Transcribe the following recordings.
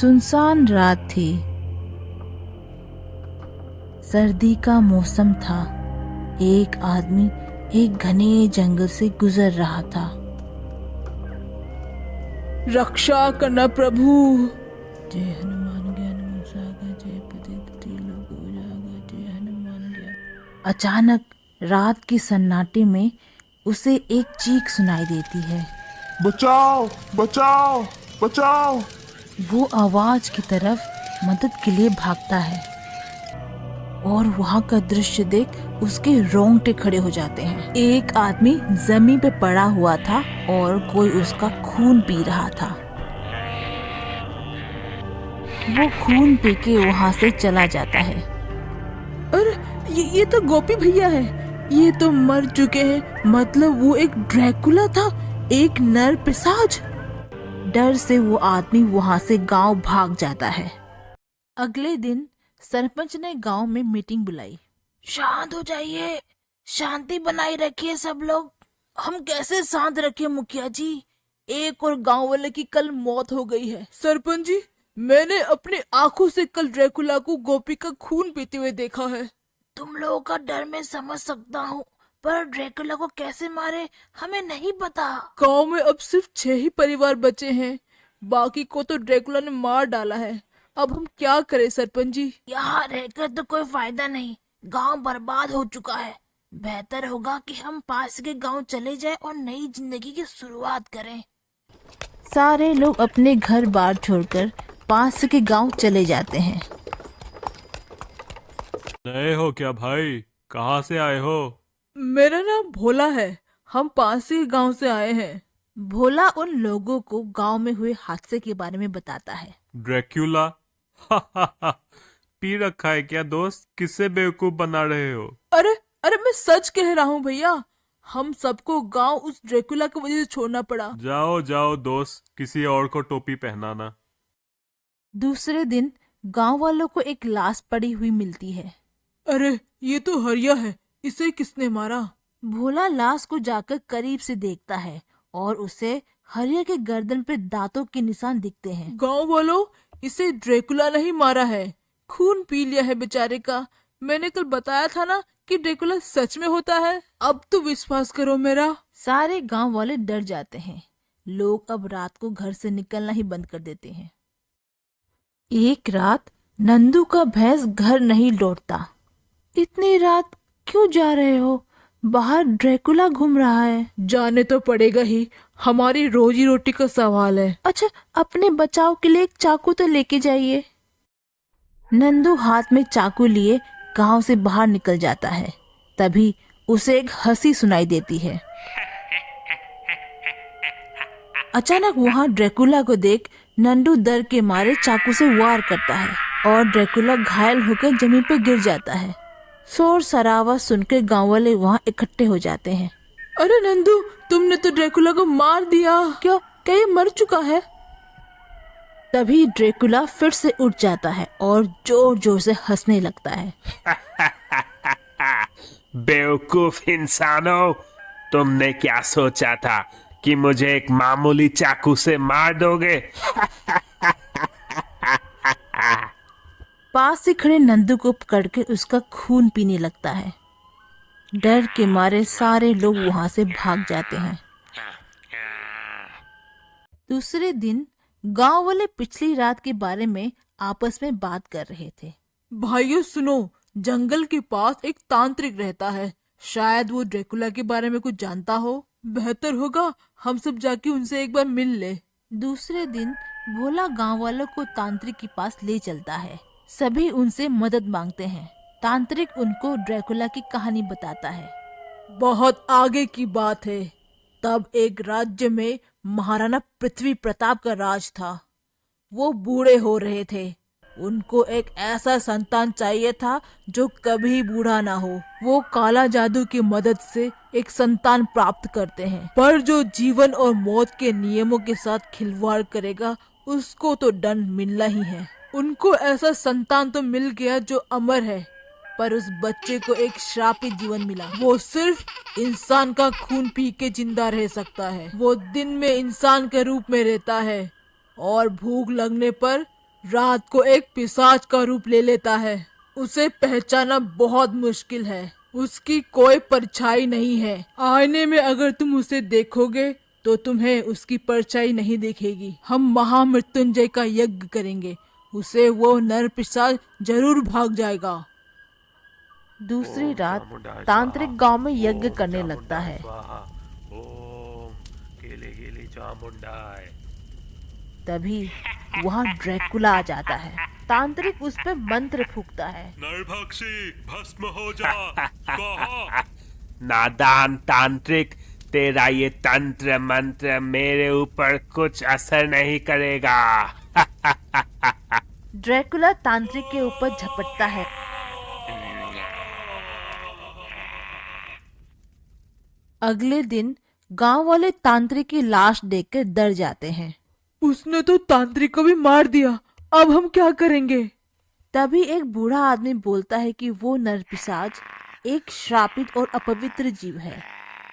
सुनसान रात थी। सर्दी का मौसम था। एक आदमी एक घने जंगल से गुजर रहा था। रक्षा करना प्रभु। जय हनुमान ज्ञान सागर जय पतित त्रिलोक उजागर जय हनुमान ज्ञान। अचानक रात की सन्नाटे में उसे एक चीख सुनाई देती है। बचाओ बचाओ बचाओ। वो आवाज की तरफ मदद के लिए भागता है और वहाँ का दृश्य देख उसके रोंगटे खड़े हो जाते हैं। एक आदमी जमीन पे पड़ा हुआ था और कोई उसका खून पी रहा था। वो खून पी के वहाँ से चला जाता है। अरे ये तो गोपी भैया है। ये तो मर चुके हैं। मतलब वो एक ड्रैकुला था, एक नर पिशाच। डर से वो आदमी वहाँ से गांव भाग जाता है। अगले दिन सरपंच ने गांव में मीटिंग बुलाई। शांत हो जाइए, शांति बनाए रखिए सब लोग। हम कैसे शांत रखे मुखिया जी? एक और गांव वाले की कल मौत हो गई है। सरपंच जी, मैंने अपने आंखों से कल ड्रैकुला को गोपी का खून पीते हुए देखा है। तुम लोगों का डर मैं समझ सकता हूँ, पर ड्रैकुला को कैसे मारे हमें नहीं पता। गांव में अब सिर्फ 6 ही परिवार बचे हैं, बाकी को तो ड्रैकुला ने मार डाला है। अब हम क्या करें सरपंच जी? यहाँ रहकर तो कोई फायदा नहीं, गांव बर्बाद हो चुका है। बेहतर होगा कि हम पास के गांव चले जाएं और नई जिंदगी की शुरुआत करें। सारे लोग अपने घर बार छोड़कर पास के गांव चले जाते हैं। नए हो क्या भाई? कहाँ से आए हो? मेरा नाम भोला है। हम पास के गांव से आए हैं। भोला उन लोगों को गांव में हुए हादसे के बारे में बताता है। ड्रैक्यूला? पी रखा है क्या दोस्त? किससे बेवकूफ बना रहे हो? अरे अरे मैं सच कह रहा हूँ भैया। हम सबको गांव उस ड्रैकुला की वजह से छोड़ना पड़ा। जाओ जाओ दोस्त, किसी और को टोपी पहनाना। दूसरे दिन गांव वालों को एक लाश पड़ी हुई मिलती है। अरे ये तो हरिया है, इसे किसने मारा? भोला लाश को जाकर करीब से देखता है और उसे हरिया के गर्दन पे दांतों के निशान दिखते हैं। गांव वालों, इसे ड्रैकुला नहीं मारा है, खून पी लिया है बेचारे का। मैंने कल बताया था ना कि ड्रैकुला सच में होता है। अब तो विश्वास करो मेरा। सारे गांव वाले डर जाते हैं। लोग अब रात को घर से निकलना ही बंद कर देते हैं। एक रात नंदू का भैंस घर नहीं लौटता। इतनी रात क्यों जा रहे हो? बाहर ड्रैकुला घूम रहा है। जाने तो पड़ेगा ही, हमारी रोजी रोटी का सवाल है। अच्छा, अपने बचाव के लिए एक चाकू तो लेके जाइए। नंदू हाथ में चाकू लिए गांव से बाहर निकल जाता है। तभी उसे एक हंसी सुनाई देती है। अचानक वहां ड्रैकुला को देख नंदू डर के मारे चाकू से वार करता है और ड्रैकुला घायल होकर जमीन पर गिर जाता है। शोर शराबा सुनकर गांव वाले वहां इकट्ठे हो जाते हैं। अरे नंदू, तुमने तो ड्रैकुला को मार दिया। क्या ये मर चुका है? तभी ड्रैकुला फिर से उठ जाता है और जोर जोर से हंसने लगता है। बेवकूफ इंसानों, तुमने क्या सोचा था कि मुझे एक मामूली चाकू से मार दोगे? पास से खड़े नंदू को पकड़ के उसका खून पीने लगता है। डर के मारे सारे लोग वहां से भाग जाते हैं। दूसरे दिन गांव वाले पिछली रात के बारे में आपस में बात कर रहे थे। भाइयों सुनो, जंगल के पास एक तांत्रिक रहता है। शायद वो ड्रैकुला के बारे में कुछ जानता हो। बेहतर होगा हम सब जाके उनसे एक बार मिल ले। दूसरे दिन भोला गांव वालों को तांत्रिक के पास ले चलता है। सभी उनसे मदद मांगते हैं। तांत्रिक उनको ड्रैकुला की कहानी बताता है। बहुत आगे की बात है। तब एक राज्य में महाराणा पृथ्वी प्रताप का राज था। वो बूढ़े हो रहे थे। उनको एक ऐसा संतान चाहिए था जो कभी बूढ़ा ना हो। वो काला जादू की मदद से एक संतान प्राप्त करते हैं, पर जो जीवन और मौत के नियमों के साथ खिलवाड़ करेगा उसको तो दंड मिलना ही है। उनको ऐसा संतान तो मिल गया जो अमर है, पर उस बच्चे को एक श्रापित जीवन मिला। वो सिर्फ इंसान का खून पी के जिंदा रह सकता है। वो दिन में इंसान के रूप में रहता है और भूख लगने पर रात को एक पिशाच का रूप ले लेता है। उसे पहचानना बहुत मुश्किल है। उसकी कोई परछाई नहीं है। आईने में अगर तुम उसे देखोगे तो तुम्हें उसकी परछाई नहीं दिखेगी। हम महामृत्युंजय का यज्ञ करेंगे, उसे वो नर पिशाच जरूर भाग जाएगा। दूसरी रात तांत्रिक गांव में यज्ञ करने लगता है। ओम केले केले चामुंडाय। तभी वहां ड्रैकुला आ जाता है। तांत्रिक उस पे मंत्र फूंकता है। नरभक्षी भस्म हो जा। स्वाहा। नादान तांत्रिक, तेरा ये तंत्र मंत्र मेरे ऊपर कुछ असर नहीं करेगा। ड्रैकुला तांत्रिक के ऊपर झपटता है। अगले दिन गांव वाले तांत्रिक की लाश देखकर डर जाते हैं। उसने तो तांत्रिक को भी मार दिया, अब हम क्या करेंगे? तभी एक बूढ़ा आदमी बोलता है कि वो नरपिशाच एक श्रापित और अपवित्र जीव है,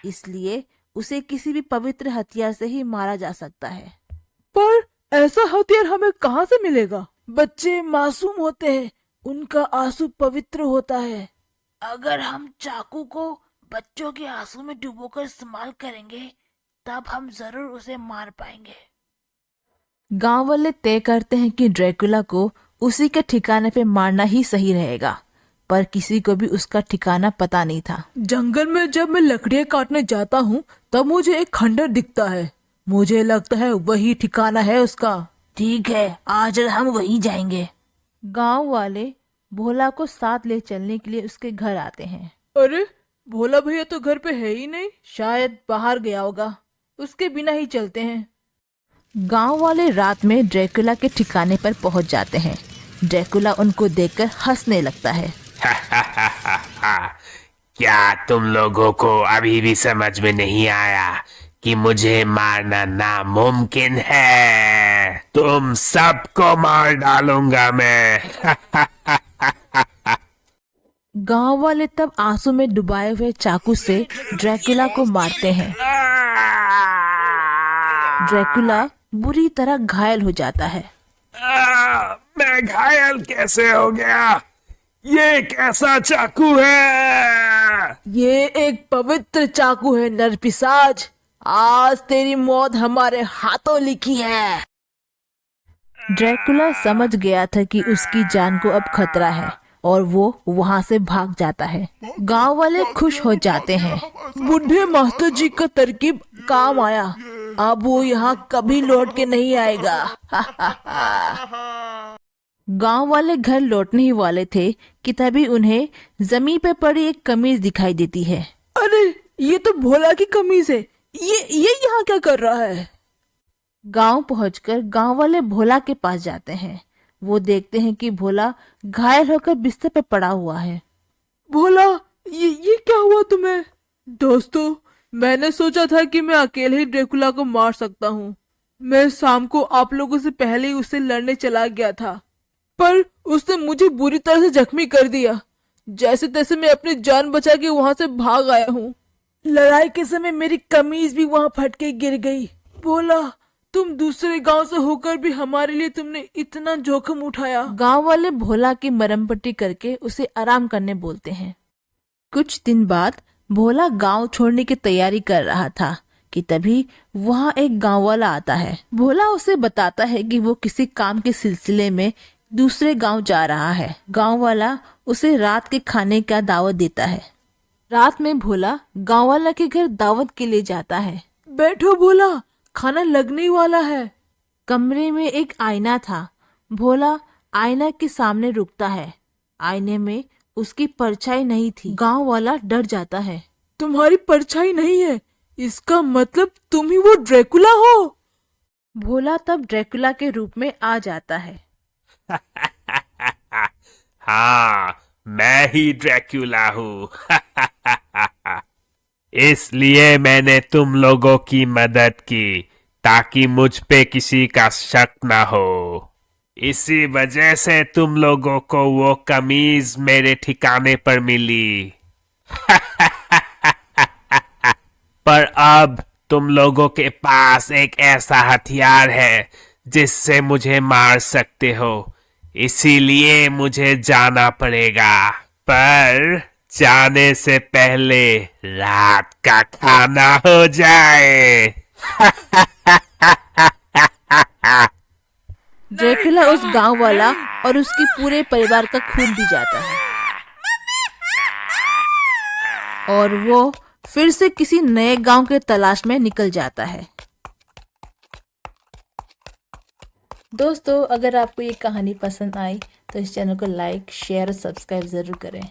इसलिए उसे किसी भी पवित्र हथियार से ही मारा जा सकता है। पर ऐसा हथियार हमें कहाँ से मिलेगा? बच्चे मासूम होते हैं, उनका आंसू पवित्र होता है। अगर हम चाकू को बच्चों के आंसू में डुबोकर इस्तेमाल करेंगे तब हम जरूर उसे मार पाएंगे। गांव वाले तय करते हैं कि ड्रैकुला को उसी के ठिकाने पे मारना ही सही रहेगा, पर किसी को भी उसका ठिकाना पता नहीं था। जंगल में जब मैं लकड़ियाँ काटने जाता हूँ तब मुझे एक खंडर दिखता है। मुझे लगता है वही ठिकाना है उसका। ठीक है, आज हम वहीं जाएंगे। गांव वाले भोला को साथ ले चलने के लिए उसके घर आते हैं। अरे भोला भैया तो घर पे है ही नहीं, शायद बाहर गया होगा। उसके बिना ही चलते हैं। गांव वाले रात में ड्रैकुला के ठिकाने पर पहुंच जाते हैं। ड्रैकुला उनको देखकर हंसने लगता है। क्या तुम लोगों को अभी भी समझ में नहीं आया कि मुझे मारना नामुमकिन है? तुम सबको मार डालूंगा मैं। गांव वाले तब आंसू में डुबाए हुए चाकू से ड्रैकुला को मारते हैं। ड्रैकुला बुरी तरह घायल हो जाता है। मैं घायल कैसे हो गया? ये कैसा चाकू है? ये एक पवित्र चाकू है नरपिशाच। आज तेरी मौत हमारे हाथों लिखी है। ड्रैकुला समझ गया था कि उसकी जान को अब खतरा है और वो वहां से भाग जाता है। गांव वाले खुश हो जाते हैं। बूढ़े मास्टर जी का तरकीब काम आया, अब वो यहाँ कभी लौट के नहीं आएगा। गांव वाले घर लौटने ही वाले थे कि तभी उन्हें जमीन पे पड़ी एक कमीज दिखाई देती है। अरे ये तो भोला की कमीज है। ये यहाँ क्या कर रहा है? गांव पहुंचकर गांव वाले भोला के पास जाते हैं। वो देखते हैं कि भोला घायल होकर बिस्तर पे पड़ा हुआ है। भोला, ये क्या हुआ तुम्हें? दोस्तों, मैंने सोचा था कि मैं अकेले ही ड्रैकुला को मार सकता हूँ। मैं शाम को आप लोगों से पहले ही उससे लड़ने चला गया था, पर उसने मुझे बुरी तरह से जख्मी कर दिया। जैसे तैसे मैं अपनी जान बचा के वहां से भाग आया हूँ। लड़ाई के समय मेरी कमीज भी वहां फट के गिर गई। भोला, तुम दूसरे गांव से होकर भी हमारे लिए तुमने इतना जोखिम उठाया। गांव वाले भोला की मरहम पट्टी करके उसे आराम करने बोलते हैं। कुछ दिन बाद भोला गांव छोड़ने की तैयारी कर रहा था कि तभी वहां एक गांव वाला आता है। भोला उसे बताता है कि वो किसी काम के सिलसिले में दूसरे गांव जा रहा है। गांव वाला उसे रात के खाने का दावत देता है। रात में भोला गांव वाला के घर दावत के लिए जाता है। बैठो भोला, खाना लगने ही वाला है। कमरे में एक आईना था। भोला आईना के सामने रुकता है। आईने में उसकी परछाई नहीं थी। गांव वाला डर जाता है। तुम्हारी परछाई नहीं है, इसका मतलब तुम ही वो ड्रैकुला हो। भोला तब ड्रैकुला के रूप में आ जाता है। हाँ, मैं ही ड्रैकुला हूँ। इसलिए मैंने तुम लोगों की मदद की ताकि मुझ पे किसी का शक ना हो। इसी वजह से तुम लोगों को वो कमीज मेरे ठिकाने पर मिली। पर अब तुम लोगों के पास एक ऐसा हथियार है जिससे मुझे मार सकते हो, इसीलिए मुझे जाना पड़ेगा। पर जाने से पहले रात का खाना हो जाए। ड्रैकुला उस गांव वाला और उसके पूरे परिवार का खून पी जाता है और वो फिर से किसी नए गांव के तलाश में निकल जाता है। दोस्तों, अगर आपको ये कहानी पसंद आई तो इस चैनल को लाइक, शेयर और सब्सक्राइब ज़रूर करें।